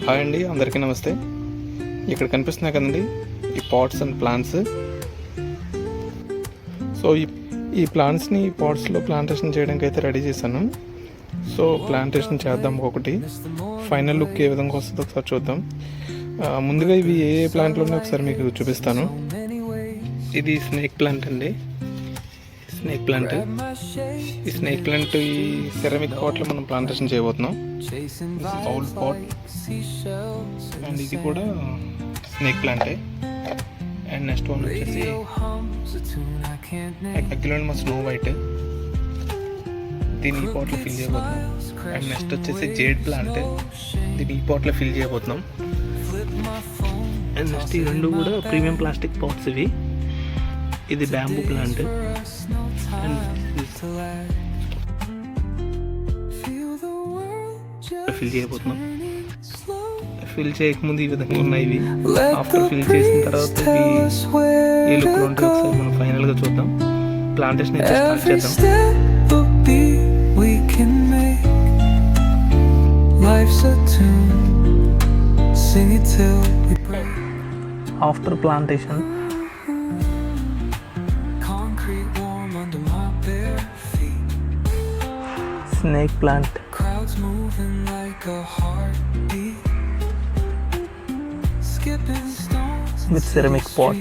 Hi అండి, అందరికీ నమస్తే. ఇక్కడ కనిపిస్తున్నాయి కదండి ఈ పాట్స్ అండ్ ప్లాంట్స్. సో ఈ ప్లాంట్స్ని ఈ పాట్స్లో ప్లాంటేషన్ చేయడానికి అయితే రెడీ చేశాను. సో ప్లాంటేషన్ చేద్దాం ఒకటి. ఫైనల్ లుక్ ఏ విధంగా వస్తుందో ఒకసారి చూద్దాం. ముందుగా ఇవి ఏ ప్లాంట్లు ఉన్నాయో ఒకసారి మీకు చూపిస్తాను. ఇది స్నేక్ ప్లాంట్ అండి. స్నేక్ ప్లాంట్, ఈ స్నేక్ ప్లాంట్ ఈ సెరామిక్ పాట్లో మనం ప్లాంటేషన్ చేయబోతున్నాం. Bowl pot. అండ్ ఇది కూడా స్నేక్ ప్లాంటే. అండ్ నెక్స్ట్ వన్ వచ్చేసి అగ్గిలో మా స్నో వైట్, దీన్ని ఈ పాట్లో ఫిల్ చేయబోతున్నాం. అండ్ నెక్స్ట్ వచ్చేసి జేడ్ ప్లాంట్, దీన్ని ఈ పాట్లో ఫిల్ చేయబోతున్నాం. అండ్ నెక్స్ట్ ఈ రెండు కూడా ప్రీమియం ప్లాస్టిక్ పాట్స్ ఇవి. ఇది బ్యాంబూ ప్లాంట్. అండ్ ఫిల్ చేయబోతున్నాం. ఫిల్ చేయకముందు ఈ విధంగా ఉన్నాయి ఇవి. ఆఫ్టర్ ఫిల్ చేసిన తర్వాత ఇవి ఏ లుక్లో ఉంటాయో ఒకసారి మనం ఫైనల్గా చూద్దాం. ప్లాంటేషన్ అయితే స్టార్ట్ చేద్దాం. After plantation snake plant with ceramic pot.